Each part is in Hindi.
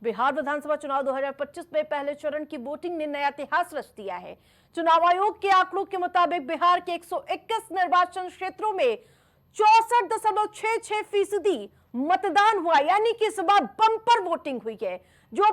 बिहार विधानसभा चुनाव 2025 में पहले चरण की वोटिंग ने नया इतिहास रच दिया है। चुनाव आयोग के आंकड़ों के मुताबिक बिहार के 121 निर्वाचन क्षेत्रों में 64.66% मतदान हुआ, यानी कि इस बार बम्पर वोटिंग हुई है, जो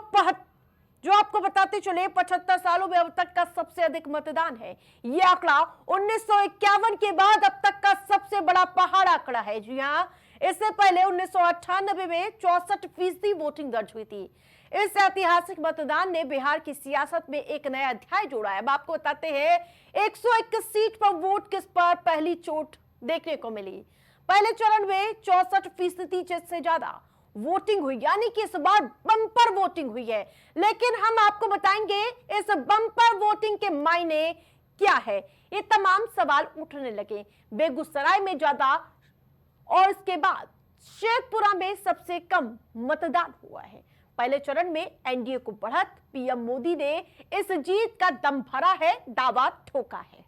आपको बताते चले 75 सालों में अब तक का सबसे अधिक मतदान है। यह आंकड़ा 1951 के बाद अब तक का सबसे बड़ा पहाड़ आंकड़ा है। जी हां, इससे पहले 1998 में 64% वोटिंग दर्ज हुई थी। इस ऐतिहासिक मतदान ने बिहार की सियासत में एक नया अध्याय जोड़ा है। अब आपको बताते हैं 121 सीट पर वोट किस पर पहली चोट देखने को मिली। पहले चरण में 64% से ज्यादा वोटिंग हुई, यानी कि इस बार बम्पर वोटिंग हुई है। लेकिन हम आपको बताएंगे इस बम्पर वोटिंग के मायने क्या है। ये तमाम सवाल उठने लगे। बेगूसराय में ज्यादा और इसके बाद शेखपुरा में सबसे कम मतदान हुआ है। पहले चरण में एनडीए को बढ़त, पीएम मोदी ने इस जीत का दम भरा है, दावा ठोका है।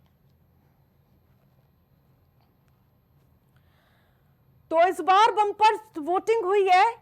तो इस बार बम्पर वोटिंग हुई है,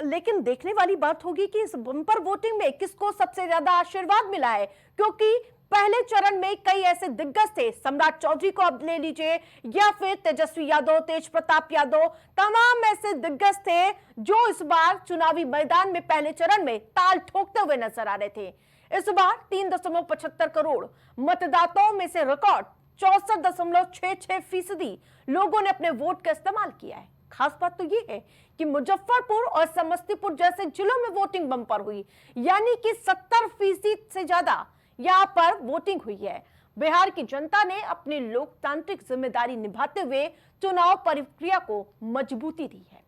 लेकिन देखने वाली बात होगी कि इस बम्पर वोटिंग में किसको सबसे ज्यादा आशीर्वाद मिला है, क्योंकि पहले चरण में कई ऐसे दिग्गज थे, सम्राट चौधरी को अब ले लीजिए या फिर तेजस्वी यादव, तेज प्रताप यादव, तमाम ऐसे दिग्गज थे जो इस बार चुनावी मैदान में पहले चरण में ताल ठोकते हुए नजर आ रहे थे। इस बार 3.75 करोड़ मतदाताओं में से रिकॉर्ड 64.66% लोगों ने अपने वोट का इस्तेमाल किया है। खास बात तो यह है कि मुजफ्फरपुर और समस्तीपुर जैसे जिलों में वोटिंग बम्पर हुई, यानी कि 70% से ज्यादा यहां पर वोटिंग हुई है। बिहार की जनता ने अपनी लोकतांत्रिक जिम्मेदारी निभाते हुए चुनाव प्रक्रिया को मजबूती दी है।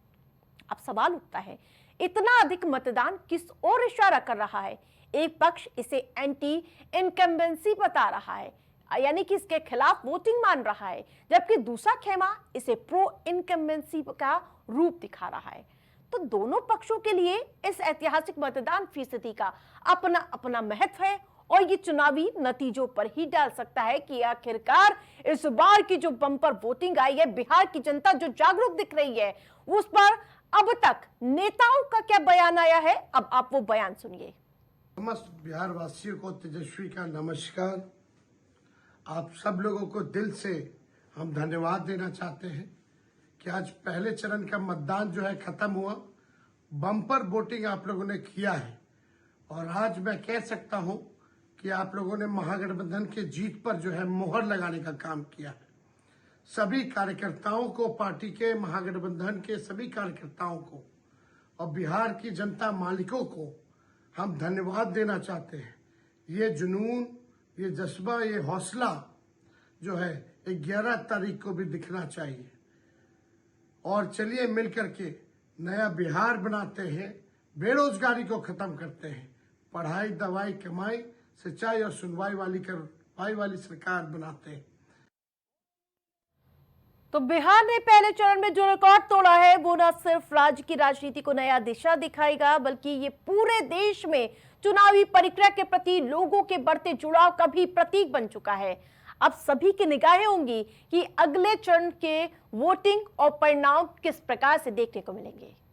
अब सवाल उठता है, इतना अधिक मतदान किस ओर इशारा कर रहा है? एक पक्ष इसे एंटी इनकम्बेंसी बता रहा है, यानी कि इसके खिलाफ वोटिंग मान रहा है, जबकि दूसरा खेमा इसे प्रो इनकम्बेंसी का रूप दिखा रहा है। तो दोनों पक्षों के लिए इस ऐतिहासिक मतदान फीसदी का अपना अपना महत्व है और ये चुनावी नतीजों पर ही डाल सकता है कि आखिरकार इस बार की जो बम्पर वोटिंग आई है, बिहार की जनता जो जागरूक दिख रही है, उस पर अब तक नेताओं का क्या बयान आया है। अब आप वो बयान सुनिए। समस्त बिहार वासियों को तेजस्वी का नमस्कार। आप सब लोगों को दिल से हम धन्यवाद देना चाहते हैं कि आज पहले चरण का मतदान जो है खत्म हुआ, बम्पर वोटिंग आप लोगों ने किया है और आज मैं कह सकता हूं कि आप लोगों ने महागठबंधन के जीत पर जो है मोहर लगाने का काम किया है। सभी कार्यकर्ताओं को, पार्टी के, महागठबंधन के सभी कार्यकर्ताओं को और बिहार की जनता मालिकों को हम धन्यवाद देना चाहते हैं। ये जुनून, ये जज्बा, ये हौसला जो है 11 तारीख को भी दिखना चाहिए। और चलिए मिलकर के नया बिहार बनाते हैं, बेरोजगारी को खत्म करते हैं, पढ़ाई, दवाई, कमाई, सच्चाई और सुनवाई वाली सरकार बनाते हैं। तो बिहार ने पहले चरण में जो रिकॉर्ड तोड़ा है, वो न सिर्फ राज्य की राजनीति को नया दिशा दिखाएगा, बल्कि ये पूरे देश में चुनावी प्रक्रिया के प्रति लोगों के बढ़ते जुड़ाव का भी प्रतीक बन चुका है। अब सभी की निगाहें होंगी कि अगले चरण के वोटिंग और परिणाम किस प्रकार से देखने को मिलेंगे।